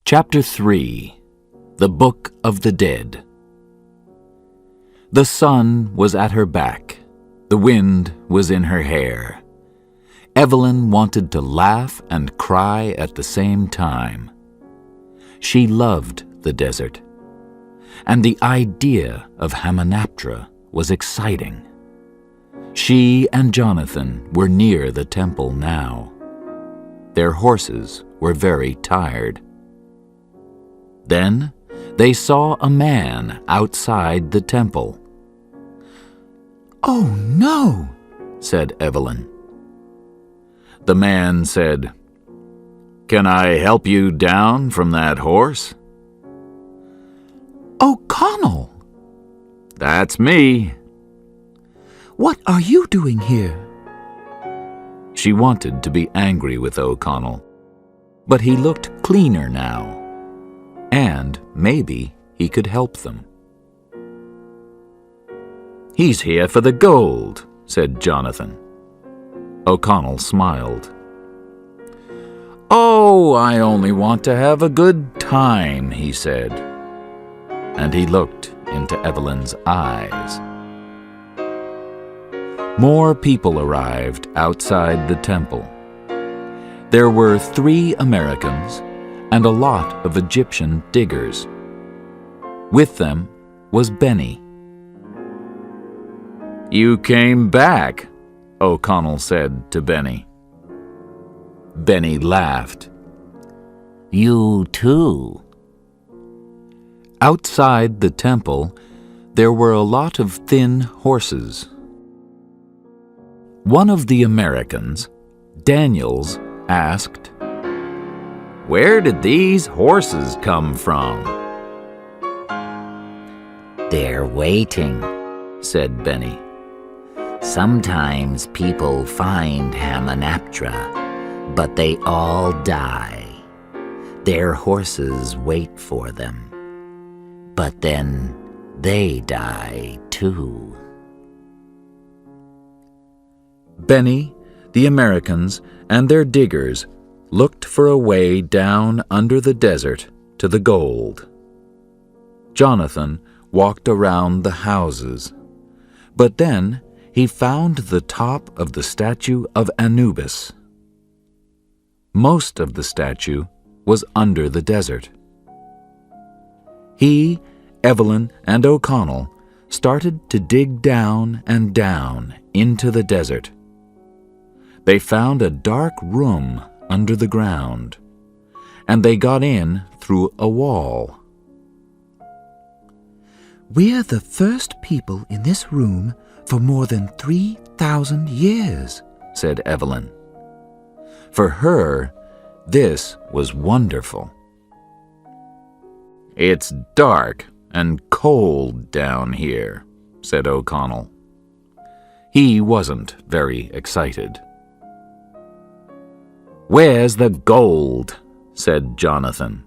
Chapter 3. The Book of the Dead. The sun was at her back. The wind was in her hair. Evelyn wanted to laugh and cry at the same time. She loved the desert, and the idea of Hamunaptra was exciting. She and Jonathan were near the temple now. Their horses were very tired. Then they saw a man outside the temple. "Oh, no," said Evelyn. The man said, "Can I help you down from that horse?" "O'Connell." "That's me." "What are you doing here?" She wanted to be angry with O'Connell, but he looked cleaner now, and maybe he could help them. "He's here for the gold," said Jonathan. O'Connell smiled. "Oh, I only want to have a good time," he said, and he looked into Evelyn's eyes. More people arrived outside the temple. There were 3 Americans and a lot of Egyptian diggers. With them was Benny. "You came back," O'Connell said to Benny. Benny laughed. "You too." Outside the temple, there were a lot of thin horses. One of the Americans, Daniels, asked, "Where did these horses come from?" "They're waiting," said Benny. "Sometimes people find Hamunaptra, but they all die. Their horses wait for them, but then they die too." Benny, the Americans, and their diggers looked for a way down under the desert to the gold. Jonathan walked around the houses, but then he found the top of the statue of Anubis. Most of the statue was under the desert. He, Evelyn, and O'Connell started to dig down and down into the desert. They found a dark room under the ground, and they got in through a wall. "We're the first people in this room for more than 3,000 years, said Evelyn. For her, this was wonderful. "It's dark and cold down here," said O'Connell. He wasn't very excited. "Where's the gold?" said Jonathan.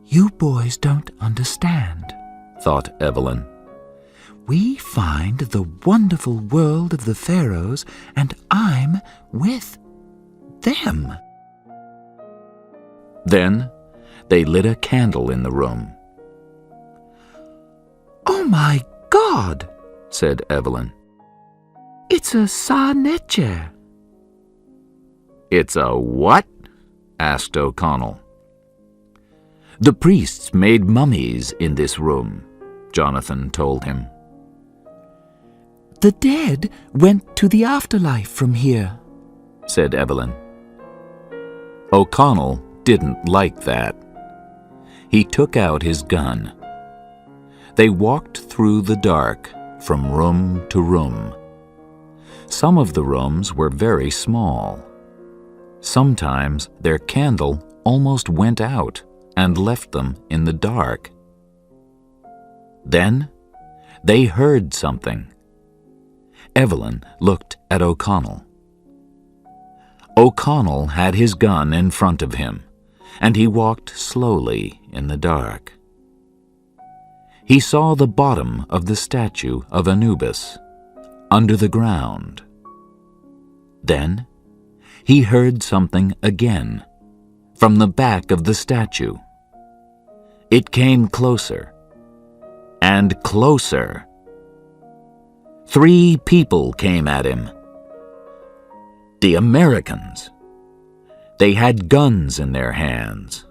"You boys don't understand," thought Evelyn. "We find the wonderful world of the pharaohs, and I'm with them." Then they lit a candle in the room. "Oh my God," said Evelyn. "It's a Sa-neche." "It's a what?" asked O'Connell. "The priests made mummies in this room," Jonathan told him. "The dead went to the afterlife from here," said Evelyn. O'Connell didn't like that. He took out his gun. They walked through the dark from room to room. Some of the rooms were very small. Sometimes their candle almost went out and left them in the dark. Then they heard something. Evelyn looked at O'Connell. O'Connell had his gun in front of him, and he walked slowly in the dark. He saw the bottom of the statue of Anubis, under the ground. Then he heard something again, from the back of the statue. It came closer and closer. 3 people came at him. The Americans. They had guns in their hands.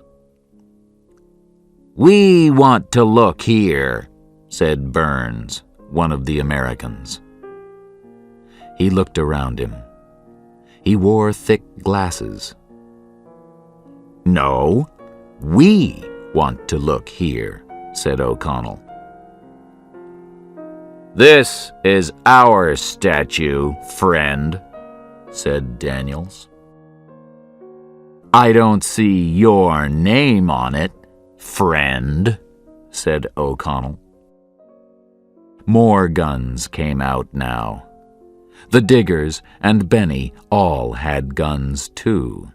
"We want to look here," said Burns, one of the Americans. He looked around him. He wore thick glasses. "No, we want to look here," said O'Connell. "This is our statue, friend," said Daniels. "I don't see your name on it, friend," said O'Connell. More guns came out now. The Diggers and Benny all had guns too.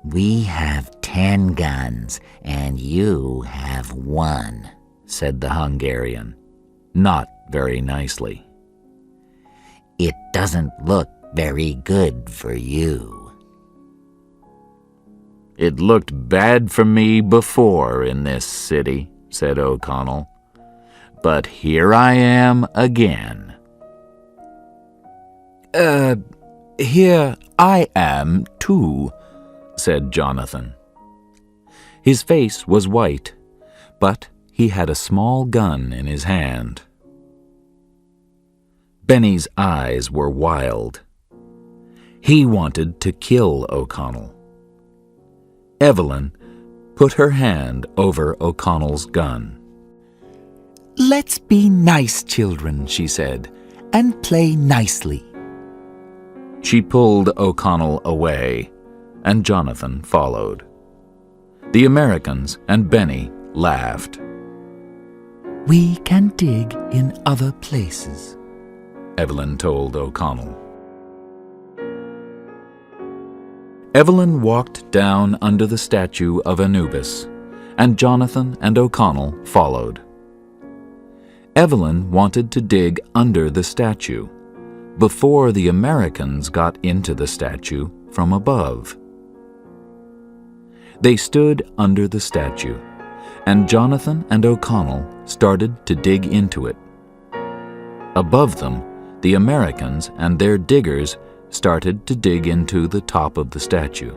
"We have 10 guns, and you have 1, said the Hungarian, not very nicely. "It doesn't look very good for you." "It looked bad for me before in this city," said O'Connell. "But here I am again." Here I am too," said Jonathan. His face was white, but he had a small gun in his hand. Benny's eyes were wild. He wanted to kill O'Connell. Evelyn put her hand over O'Connell's gun. "Let's be nice children," she said, "and play nicely." She pulled O'Connell away, and Jonathan followed. The Americans and Benny laughed. "We can dig in other places," Evelyn told O'Connell. Evelyn walked down under the statue of Anubis, and Jonathan and O'Connell followed. Evelyn wanted to dig under the statue, before the Americans got into the statue from above. They stood under the statue, and Jonathan and O'Connell started to dig into it. Above them, the Americans and their diggers started to dig into the top of the statue.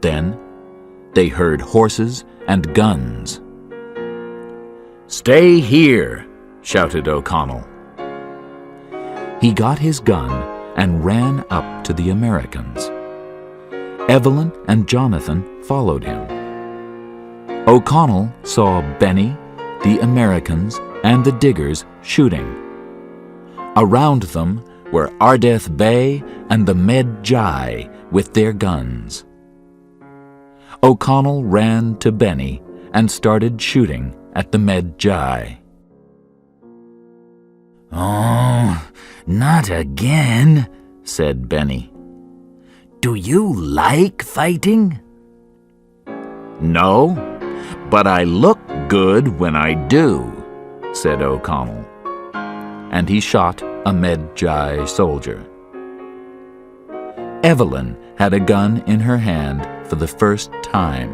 Then they heard horses and guns. "Stay here!" shouted O'Connell. He got his gun and ran up to the Americans. Evelyn and Jonathan followed him. O'Connell saw Benny, the Americans, and the diggers shooting. Around them were Ardeth Bey and the Medjai with their guns. O'Connell ran to Benny and started shooting at the Medjai. "Oh, not again," said Benny. "Do you like fighting?" "No, but I look good when I do," said O'Connell. And he shot a Medjai soldier. Evelyn had a gun in her hand for the first time.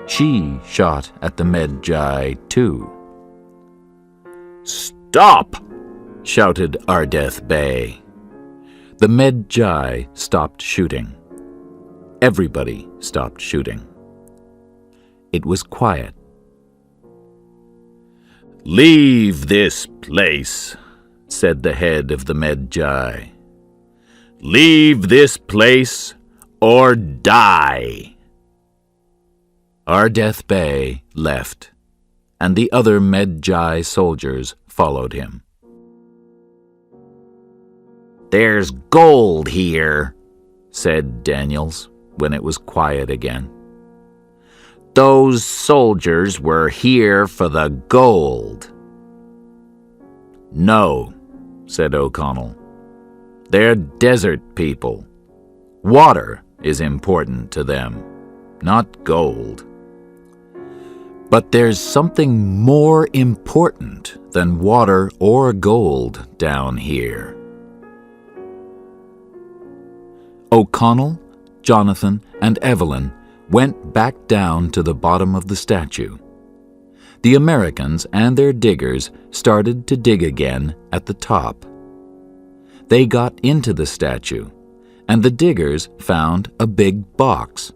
She shot at the Medjai too. "Stop!" shouted Ardeth Bey. The Medjai stopped shooting. Everybody stopped shooting. It was quiet. "Leave this place," said the head of the Medjai. "Leave this place or die." Ardeth Bey left, and the other Medjai soldiers followed him. "There's gold here," said Daniels when it was quiet again. "Those soldiers were here for the gold." "No," said O'Connell. "They're desert people. Water is important to them, not gold. But there's something more important than water or gold down here." O'Connell, Jonathan, and Evelyn went back down to the bottom of the statue. The Americans and their diggers started to dig again at the top. They got into the statue, and the diggers found a big box.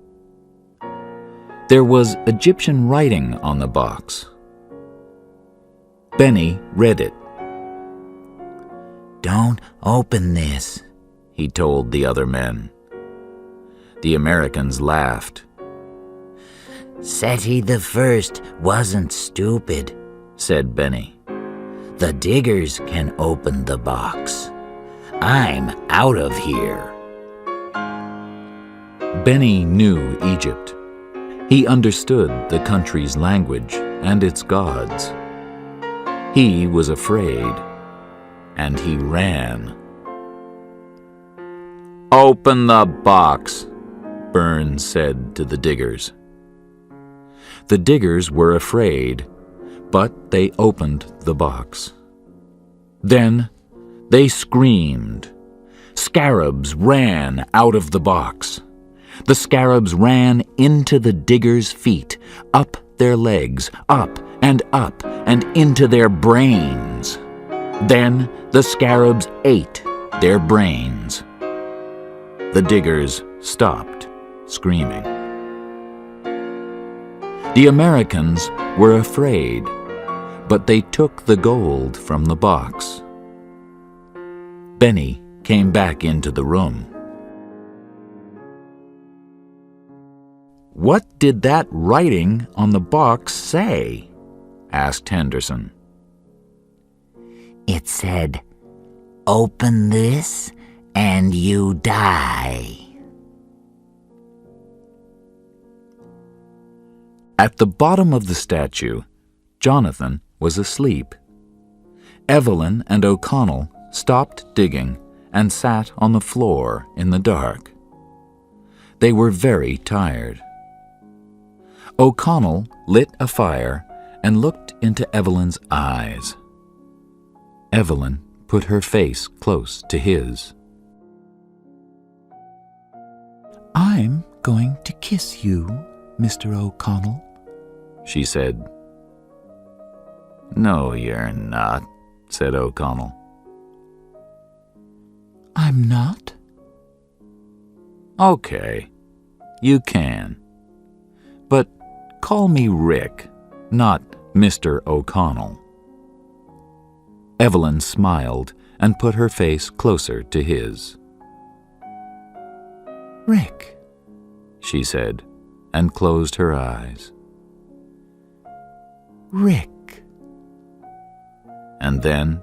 There was Egyptian writing on the box. Benny read it. "Don't open this," he told the other men. The Americans laughed. "Sati the First wasn't stupid," said Benny. "The diggers can open the box. I'm out of here." Benny knew Egypt. He understood the country's language and its gods. He was afraid, and he ran. "Open the box," Burns said to the diggers. The diggers were afraid, but they opened the box. Then they screamed. Scarabs ran out of the box. The scarabs ran into the diggers' feet, up their legs, up and into their brains. Then the scarabs ate their brains. The diggers stopped screaming. The Americans were afraid, but they took the gold from the box. Benny came back into the room. "What did that writing on the box say?" asked Henderson. "It said, 'Open this and you die.'" At the bottom of the statue, Jonathan was asleep. Evelyn and O'Connell stopped digging and sat on the floor in the dark. They were very tired. O'Connell lit a fire and looked into Evelyn's eyes. Evelyn put her face close to his. "I'm going to kiss you, Mr. O'Connell," she said. "No, you're not," said O'Connell. "I'm not?" "Okay, you can. But call me Rick, not Mr. O'Connell." Evelyn smiled and put her face closer to his. "Rick," she said, and closed her eyes. "Rick." And then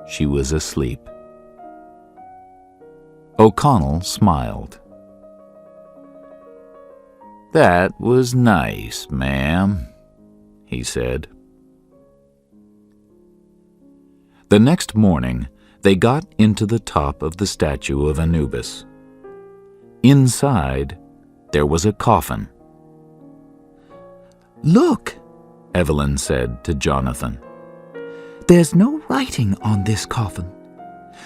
she was asleep. O'Connell smiled. "That was nice, ma'am," he said. The next morning, they got into the top of the statue of Anubis. Inside, there was a coffin. "Look," Evelyn said to Jonathan. "there's no writing on this coffin,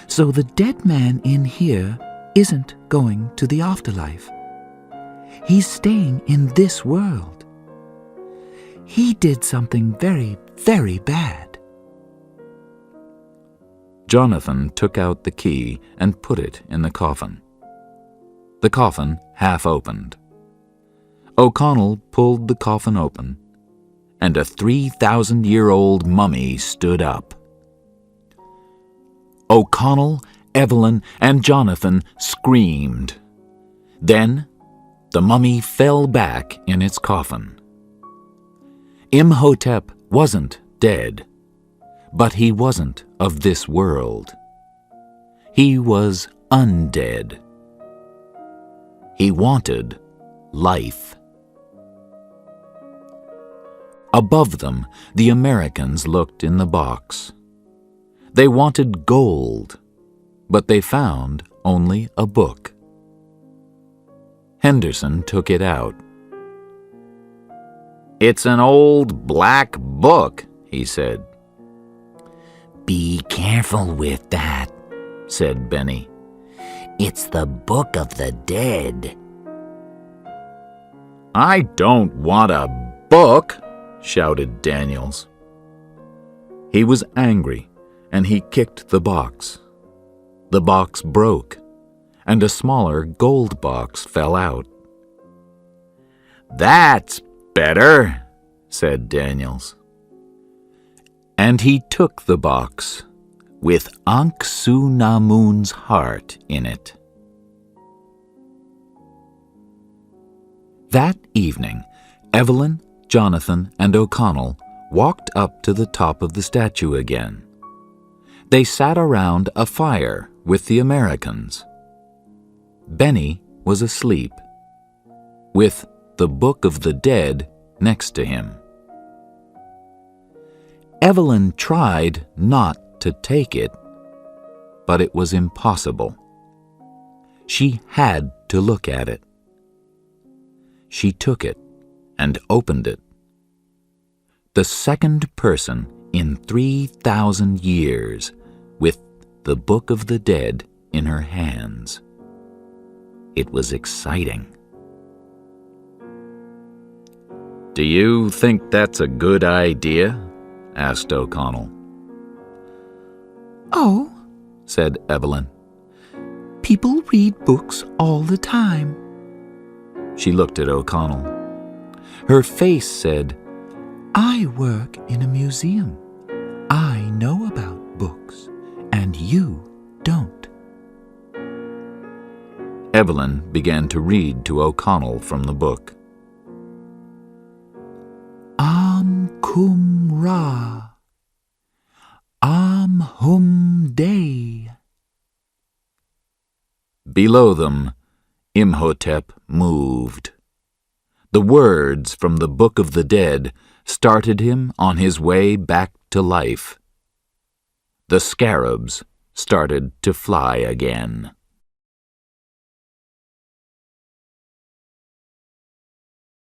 so the dead man in here isn't going to the afterlife. He's staying in this world. He did something very, very bad." Jonathan took out the key and put it in the coffin. The coffin half opened. O'Connell pulled the coffin open, and a 3,000-year-old mummy stood up. O'Connell, Evelyn, and Jonathan screamed. Then the mummy fell back in its coffin. Imhotep wasn't dead, but he wasn't of this world. He was undead. He wanted life. Above them, the Americans looked in the box. They wanted gold, but they found only a book. Henderson took it out. "It's an old black book," he said. "Be careful with that," said Benny. It's the Book of the Dead. I don't want a book, shouted Daniels. He was angry, and he kicked the box. The box broke, and a smaller gold box fell out. That's better, said Daniels. And he took the box, with Anck-su-namun's heart in it. That evening, Evelyn, Jonathan, and O'Connell walked up to the top of the statue again. They sat around a fire with the Americans. Benny was asleep, with the Book of the Dead next to him. Evelyn tried not to take it, but it was impossible. She had to look at it. She took it and opened it. The second person in 3,000 years with the Book of the Dead in her hands. It was exciting. Do you think that's a good idea? Asked O'Connell. Oh, said Evelyn. people read books all the time. She looked at O'Connell. Her face said, I work in a museum. I know about books, and you don't. Evelyn began to read to O'Connell from the book. Am-kum-ra. Am-hum-day. Below them, Imhotep moved. The words from the Book of the Dead started him on his way back to life. The scarabs started to fly again.